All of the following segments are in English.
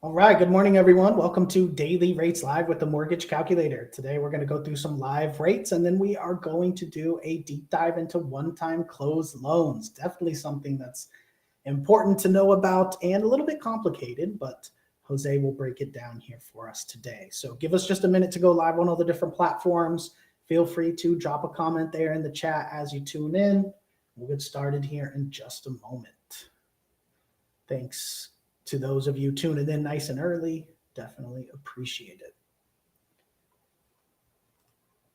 All right, good morning, everyone. Welcome to Daily Rates Live with the Mortgage Calculator. Today, we're going to go through some live rates, and then we are going to do a deep dive into one-time closed loans. Definitely something that's important to know about and a little bit complicated, but Jose will break it down here for us today. So give us just a minute to go live on all the different platforms. Feel free to drop a comment there in the chat as you tune in. We'll get started here in just a moment. Thanks to those of you tuning in nice and early. Definitely appreciate it.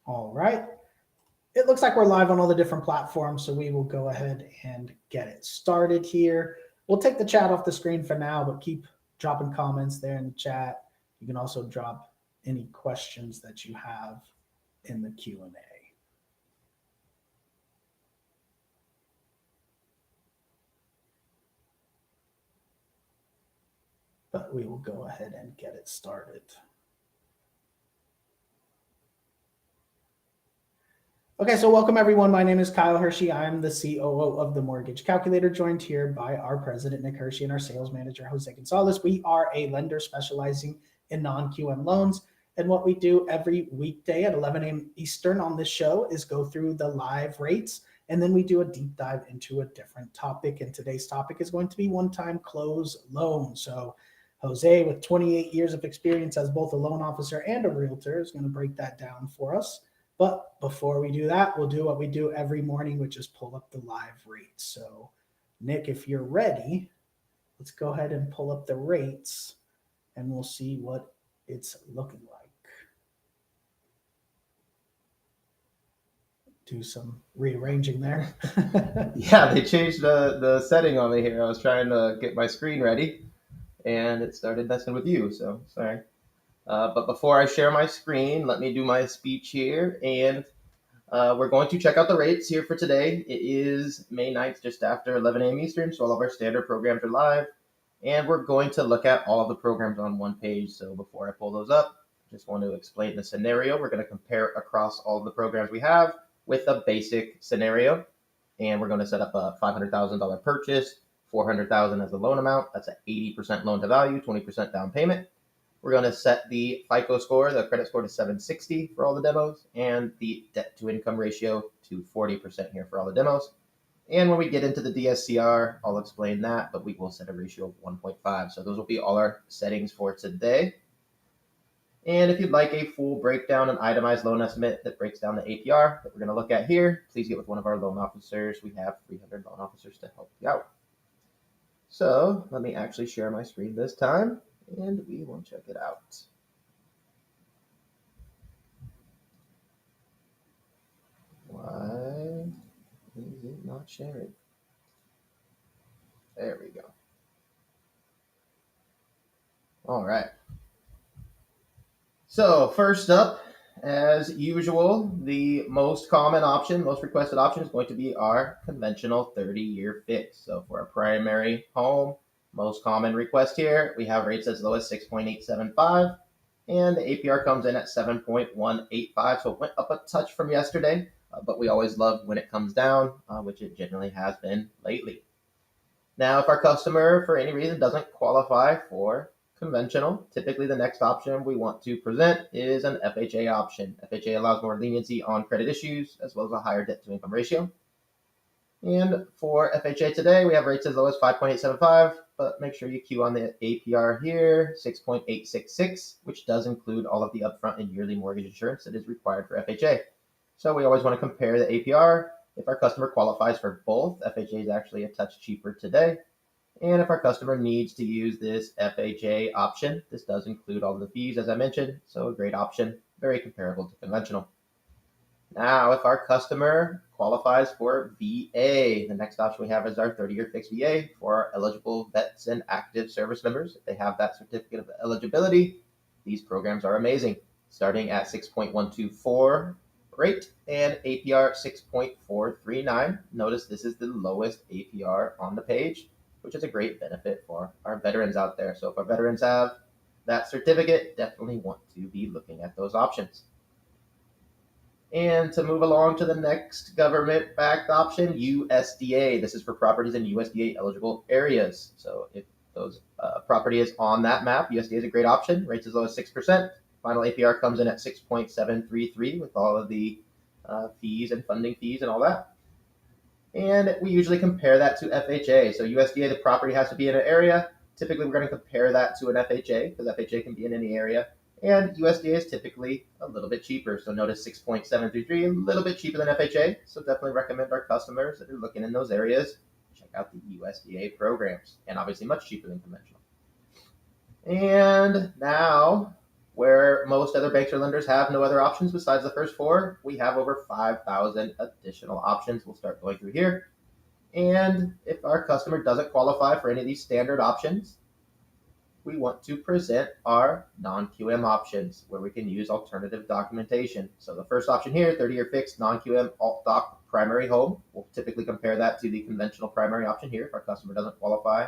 All right. It looks like we're live on all the different platforms, so we will go ahead and get it started here. We'll take the chat off the screen for now, but keep dropping comments there in the chat. You can also drop any questions that you have in the Q&A. But we will go ahead and get it started. Okay, so welcome everyone. My name is Kyle Hershey. I'm the COO of the Mortgage Calculator, joined here by our president, Nick Hershey, and our sales manager, Jose Gonzalez. We are a lender specializing in non-QM loans. And what we do every weekday at 11 a.m. Eastern on this show is go through the live rates, and then we do a deep dive into a different topic. And today's topic is going to be one-time close loan. So Jose, with 28 years of experience as both a loan officer and a realtor, is going to break that down for us. But before we do that, we'll do what we do every morning, which is pull up the live rates. So Nick, if you're ready, let's go ahead and pull up the rates and we'll see what it's looking like. Do some rearranging there. Yeah, they changed the setting on me here. I was trying to get my screen ready, and it started messing with you, so sorry. But before I share my screen, let me do my speech here, and we're going to check out the rates here for today. It is May 9th, just after 11 a.m. Eastern, so all of our standard programs are live, and we're going to look at all of the programs on one page. So before I pull those up, I just want to explain the scenario. We're going to compare across all of the programs we have with a basic scenario. And we're going to set up a $500,000 purchase, $400,000 as the loan amount. That's an 80% loan to value, 20% down payment. We're going to set the FICO score, the credit score, to 760 for all the demos, and the debt to income ratio to 40% here for all the demos. And when we get into the DSCR, I'll explain that, but we will set a ratio of 1.5. So those will be all our settings for today. And if you'd like a full breakdown and itemized loan estimate that breaks down the APR that we're going to look at here, please get with one of our loan officers. We have 300 loan officers to help you out. So let me actually share my screen this time, and we will check it out. Why is it not sharing? There we go. All right. So first up, as usual, the most common option, most requested option is going to be our conventional 30-year fix. So for a primary home, most common request here, we have rates as low as 6.875, and the APR comes in at 7.185. So it went up a touch from yesterday, but we always love when it comes down, which it generally has been lately. Now, if our customer, for any reason, doesn't qualify for conventional, typically the next option we want to present is an FHA option. FHA allows more leniency on credit issues as well as a higher debt to income ratio. And for FHA today, we have rates as low as 5.875, but make sure you queue on the APR here, 6.866, which does include all of the upfront and yearly mortgage insurance that is required for FHA. So we always want to compare the APR. If our customer qualifies for both, FHA is actually a touch cheaper today. And if our customer needs to use this FHA option, this does include all of the fees, as I mentioned, so a great option, very comparable to conventional. Now, if our customer qualifies for VA, the next option we have is our 30-year fixed VA for our eligible vets and active service members. If they have that certificate of eligibility, these programs are amazing, starting at 6.124 rate and APR 6.439. Notice this is the lowest APR on the page, which is a great benefit for our veterans out there. So if our veterans have that certificate, definitely want to be looking at those options. And to move along to the next government-backed option, USDA. This is for properties in USDA eligible areas. So if those property is on that map, USDA is a great option. Rates as low as 6%. Final APR comes in at 6.733 with all of the fees and funding fees and all that. And we usually compare that to FHA. So USDA, the property has to be in an area. Typically, we're going to compare that to an FHA because FHA can be in any area. And USDA is typically a little bit cheaper. So notice 6.733, a little bit cheaper than FHA. So definitely recommend our customers that are looking in those areas, check out the USDA programs. And obviously much cheaper than conventional. And now, where most other banks or lenders have no other options besides the first four, we have over 5,000 additional options. We'll start going through here. And if our customer doesn't qualify for any of these standard options, we want to present our non-QM options where we can use alternative documentation. So the first option here, 30-year fixed non-QM alt doc primary home. We'll typically compare that to the conventional primary option here if our customer doesn't qualify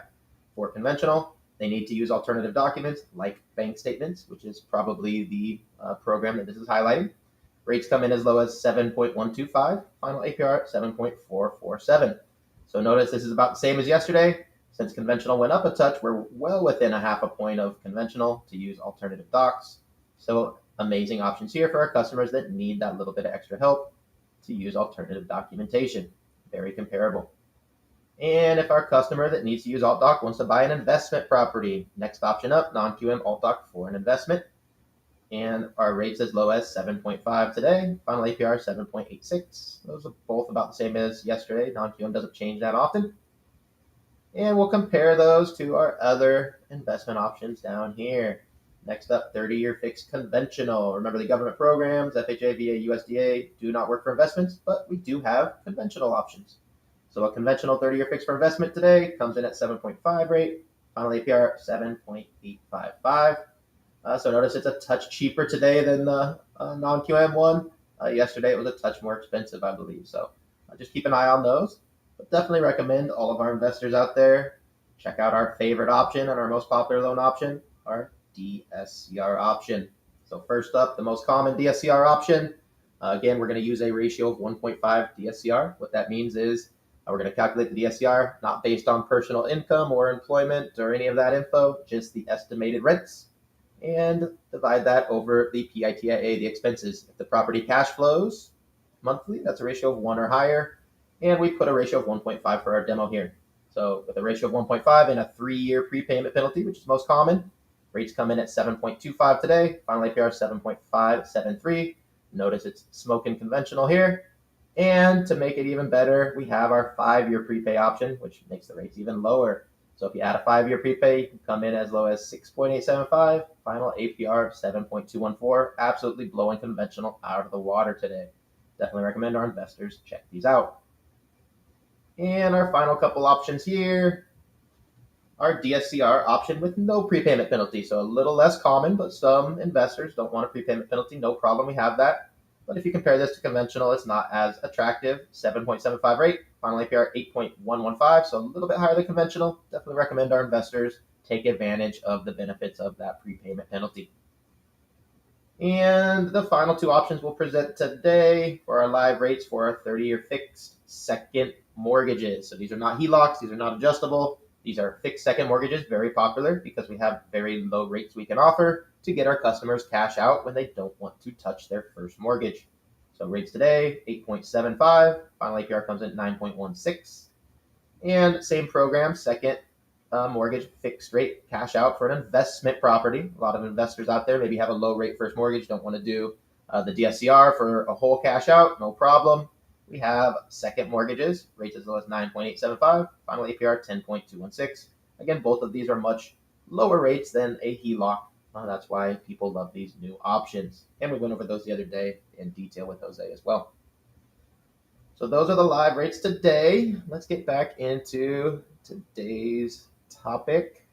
for conventional. They need to use alternative documents like bank statements, which is probably the program that this is highlighting. Rates come in as low as 7.125, final APR 7.447. So notice this is about the same as yesterday. Since conventional went up a touch, we're well within a half a point of conventional to use alternative docs. So amazing options here for our customers that need that little bit of extra help to use alternative documentation. Very comparable. And if our customer that needs to use alt doc wants to buy an investment property, next option up, non-QM alt doc for an investment. And our rates as low as 7.5 today, final APR 7.86. Those are both about the same as yesterday. Non-QM doesn't change that often. And we'll compare those to our other investment options down here. Next up, 30-year fixed conventional. Remember the government programs, FHA, VA, USDA do not work for investments, but we do have conventional options. So a conventional 30-year fixed for investment today comes in at 7.5 rate, final APR 7.855. So notice it's a touch cheaper today than the non-QM one. Yesterday it was a touch more expensive, I believe. So just keep an eye on those. But definitely recommend all of our investors out there check out our favorite option and our most popular loan option, our DSCR option. So first up, the most common DSCR option. Again, we're going to use a ratio of 1.5 DSCR. What that means is we're going to calculate the DSCR not based on personal income or employment or any of that info, just the estimated rents, and divide that over the PITIA, the expenses. If the property cash flows monthly, that's a ratio of 1 or higher, and we put a ratio of 1.5 for our demo here. So with a ratio of 1.5 and a 3-year prepayment penalty, which is most common, rates come in at 7.25 today, final APR 7.573. Notice it's smoking conventional here. And to make it even better, we have our 5-year prepay option, which makes the rates even lower. So if you add a 5-year prepay, you can come in as low as 6.875, final APR 7.214, absolutely blowing conventional out of the water today. Definitely recommend our investors check these out. And our final couple options here, our DSCR option with no prepayment penalty. So a little less common, but some investors don't want a prepayment penalty. No problem, we have that. But if you compare this to conventional, it's not as attractive. 7.75 rate, final APR 8.115, so a little bit higher than conventional. Definitely recommend our investors take advantage of the benefits of that prepayment penalty. And the final two options we'll present today for our live rates for our 30-year fixed second mortgages. So these are not HELOCs, these are not adjustable. These are fixed second mortgages, very popular because we have very low rates we can offer to get our customers cash out when they don't want to touch their first mortgage. So rates today, 8.75, final APR comes in at 9.16. And same program, second mortgage fixed rate cash out for an investment property. A lot of investors out there maybe have a low rate first mortgage, don't want to do the DSCR for a whole cash out, no problem. We have second mortgages, rates as low as 9.875, final APR 10.216. Again, both of these are much lower rates than a HELOC. That's why people love these new options. And we went over those the other day in detail with Jose as well. So those are the live rates today. Let's get back into today's topic.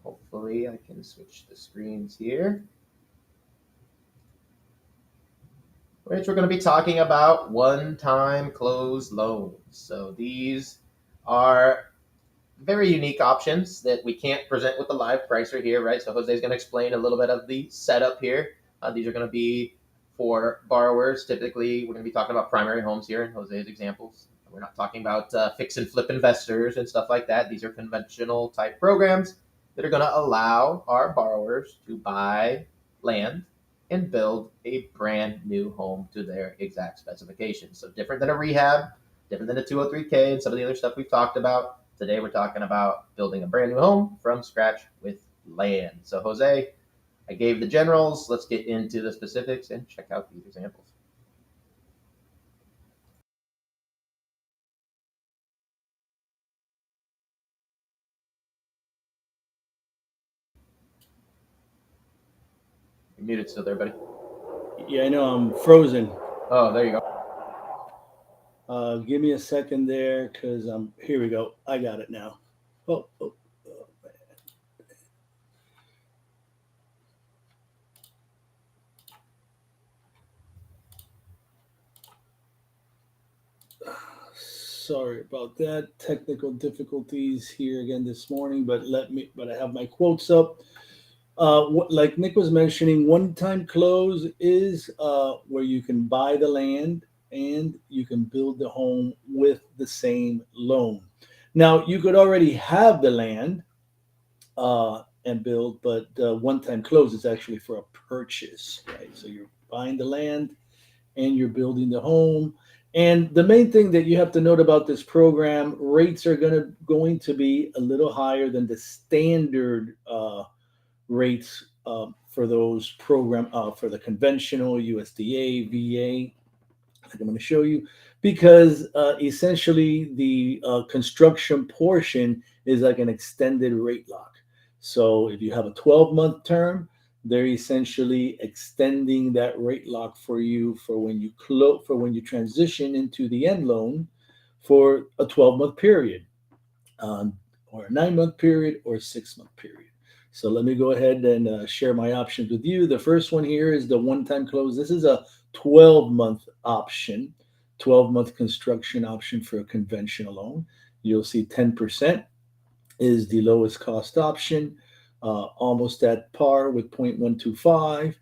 Hopefully I can switch the screens here. Which we're going to be talking about one-time closed loans. So these are very unique options that we can't present with the live pricer here, right? So Jose is going to explain a little bit of the setup here. These are going to be for borrowers. Typically, we're going to be talking about primary homes here in Jose's examples. We're not talking about fix and flip investors and stuff like that. These are conventional type programs. that are going to allow our borrowers to buy land and build a brand new home to their exact specifications. So different than a rehab, different than a 203K and some of the other stuff we've talked about. Today we're talking about building a brand new home from scratch with land. So Jose, I gave the generals. Let's get into the specifics and check out these examples. You're muted still there, buddy. Yeah, I know I'm frozen. Oh, there you go. Give me a second there, because here we go. I got it now. Oh. Sorry about that. Technical difficulties here again this morning, but I have my quotes up. Like Nick was mentioning, one-time close is where you can buy the land and you can build the home with the same loan. Now, you could already have the land and build, but one-time close is actually for a purchase, right? So you're buying the land and you're building the home. And the main thing that you have to note about this program, rates are going to be a little higher than the standard rates for those program for the conventional USDA, VA. Like I'm going to show you, because essentially the construction portion is like an extended rate lock. So if you have a 12-month term, they're essentially extending that rate lock for you for when you transition into the end loan for a 12-month period, or a 9-month period, or a 6-month period. So let me go ahead and share my options with you. The first one here is the one-time close. This is a 12-month option, 12-month construction option for a conventional loan. You'll see 10% is the lowest cost option, almost at par with 0.125,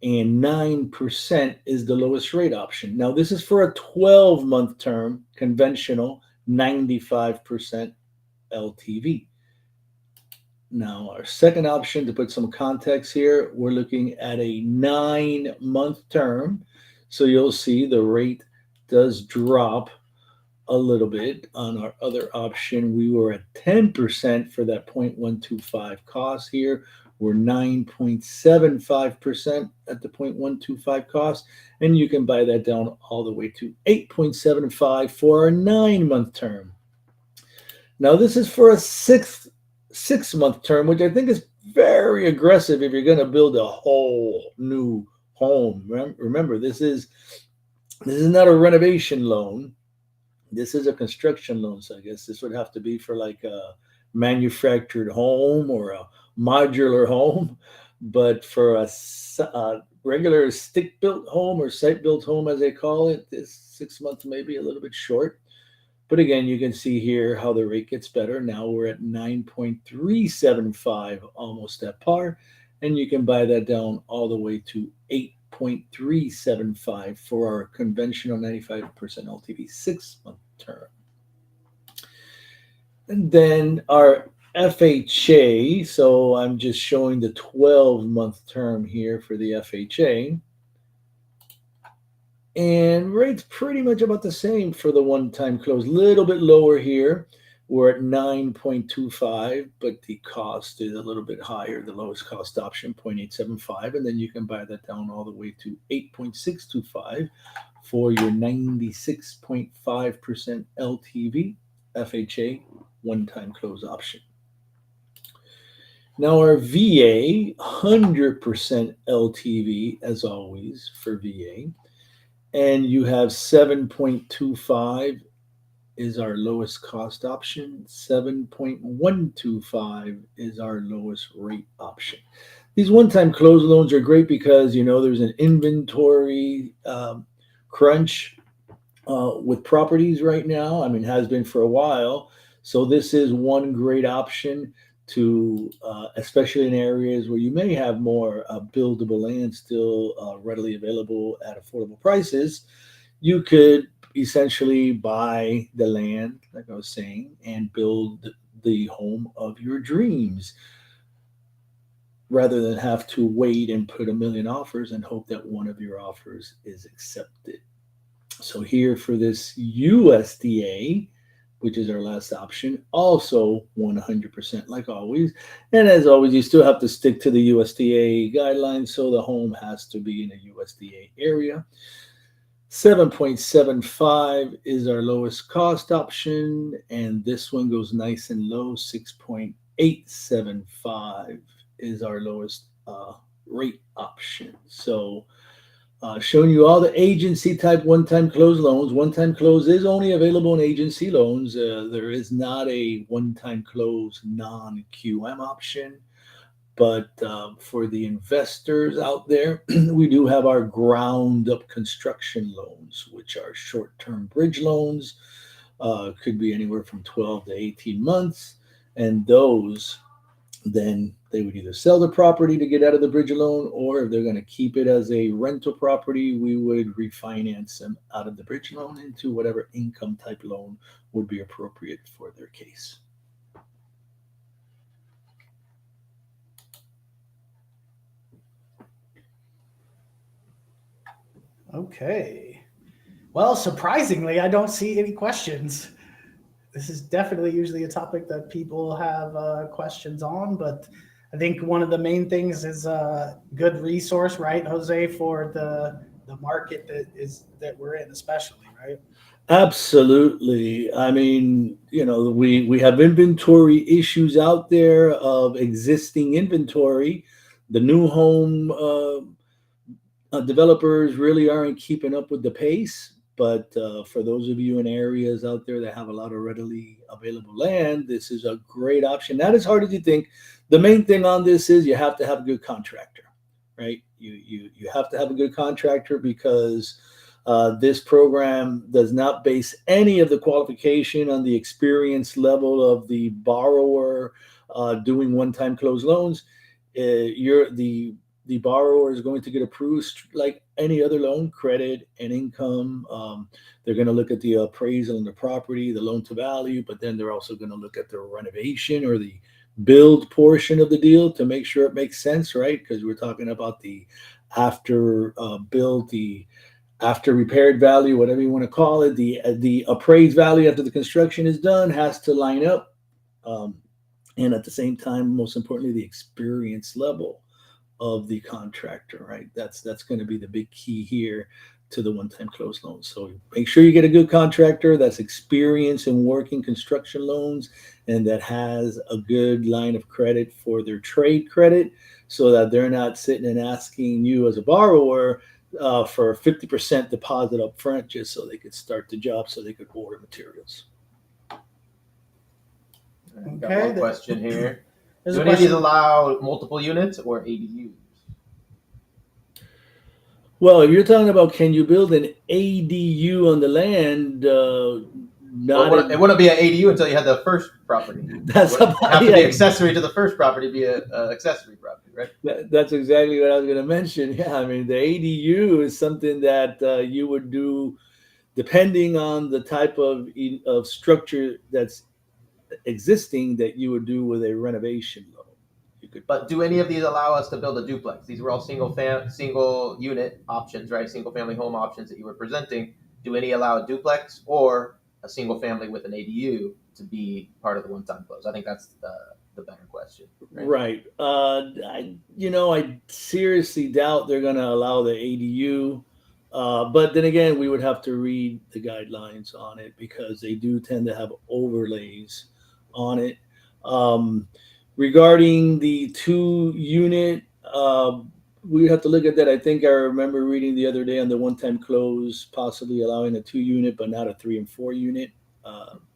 and 9% is the lowest rate option. Now, this is for a 12-month term, conventional, 95% LTV. Now, our second option, to put some context here, we're looking at a 9-month term. So you'll see the rate does drop a little bit. On our other option, we were at 10% for that 0.125 cost. Here we're 9.75% at the 0.125 cost, and you can buy that down all the way to 8.75 for a 9-month term. Now, this is for a 6-month term, which I think is very aggressive if you're going to build a whole new home. Remember, this is not a renovation loan. This is a construction loan. So I guess this would have to be for like a manufactured home or a modular home. But for a regular stick-built home or site-built home, as they call it, this 6 months may be a little bit short. But again, you can see here how the rate gets better. Now we're at 9.375, almost at par. And you can buy that down all the way to 8.375 for our conventional 95% LTV 6-month term. And then our FHA. So I'm just showing the 12-month term here for the FHA. And rates pretty much about the same for the one-time close. A little bit lower here. We're at 9.25, but the cost is a little bit higher. The lowest cost option, 0.875, and then you can buy that down all the way to 8.625 for your 96.5% LTV FHA one-time close option. Now our VA, 100% LTV as always for VA. And you have 7.25 is our lowest cost option. 7.125 is our lowest rate option. These one-time close loans are great because, there's an inventory crunch with properties right now. I mean, has been for a while. So this is one great option to, especially in areas where you may have more buildable land still readily available at affordable prices. You could essentially buy the land, like I was saying, and build the home of your dreams. rather than have to wait and put a million offers and hope that one of your offers is accepted. So here for this USDA, which is our last option, also 100% like always. And as always, you still have to stick to the USDA guidelines. So the home has to be in a USDA area. 7.75 is our lowest cost option. And this one goes nice and low. 6.875 is our lowest rate option. So showing you all the agency type one-time close loans. One-time close is only available in agency loans. There is not a one-time close non-QM option. But for the investors out there, we do have our ground-up construction loans, which are short-term bridge loans. Could be anywhere from 12 to 18 months. And those, then they would either sell the property to get out of the bridge loan, or if they're going to keep it as a rental property, we would refinance them out of the bridge loan into whatever income type loan would be appropriate for their case. Okay. Well, surprisingly, I don't see any questions. This is definitely usually a topic that people have questions on, but I think one of the main things is a good resource, right, Jose, for the market that we're in, especially, right? Absolutely. I mean, we have inventory issues out there of existing inventory. The new home developers really aren't keeping up with the pace. But for those of you in areas out there that have a lot of readily available land, this is a great option. Not as hard as you think. The main thing on this is you have to have a good contractor, right? You have to have a good contractor because this program does not base any of the qualification on the experience level of the borrower doing one-time close loans. The borrower is going to get approved like any other loan, credit and income. They're going to look at the appraisal on the property, the loan to value, but then they're also going to look at the renovation or the build portion of the deal to make sure it makes sense, right? Because we're talking about the after build, the after repaired value, whatever you want to call it, the appraised value after the construction is done has to line up. And at the same time, most importantly, the experience level of the contractor, right? That's going to be the big key here to the one-time close loans. So make sure you get a good contractor that's experienced in working construction loans and that has a good line of credit for their trade credit, so that they're not sitting and asking you as a borrower for 50% deposit up front just so they could start the job, so they could order materials. Got one question here. There's Do a any of these question. allow multiple units or ADUs? Well, if you're talking about can you build an ADU on the land, it wouldn't be an ADU until you had the first property. That's It would have to be accessory to the first property, be an accessory property, right? That's exactly what I was going to mention. Yeah, I mean, the ADU is something that you would do depending on the type of structure that's existing that you would do with a renovation loan. But do any of these allow us to build a duplex? These were all single unit options, right? Single family home options that you were presenting. Do any allow a duplex or a single family with an ADU to be part of the one-time close? I think that's the better question. Right. I seriously doubt they're going to allow the ADU. But then again, we would have to read the guidelines on it because they do tend to have overlays on it. Regarding the 2-unit, we have to look at that. I think I remember reading the other day on the one-time close, possibly allowing a 2-unit, but not a 3 and 4 unit.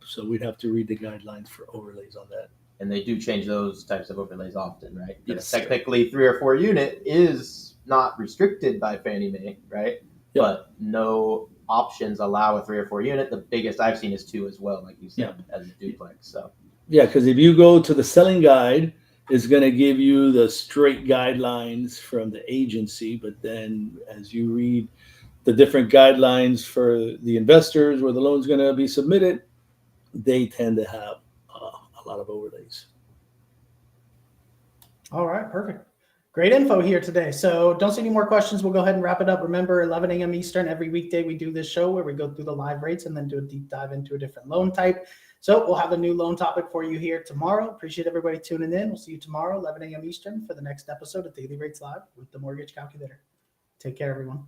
So we'd have to read the guidelines for overlays on that. And they do change those types of overlays often, right? Yes. Technically, 3 or 4 unit is not restricted by Fannie Mae, right? Yep. But no options allow a 3 or 4 unit. The biggest I've seen is 2 as well, like you said, as a duplex. So. Yeah, because if you go to the selling guide, it's going to give you the straight guidelines from the agency. But then as you read the different guidelines for the investors where the loan's going to be submitted, they tend to have a lot of overlays. All right, perfect. Great info here today. So don't see any more questions. We'll go ahead and wrap it up. Remember, 11 a.m. Eastern every weekday, we do this show where we go through the live rates and then do a deep dive into a different loan type. So we'll have a new loan topic for you here tomorrow. Appreciate everybody tuning in. We'll see you tomorrow, 11 a.m. Eastern, for the next episode of Daily Rates Live with the Mortgage Calculator. Take care, everyone.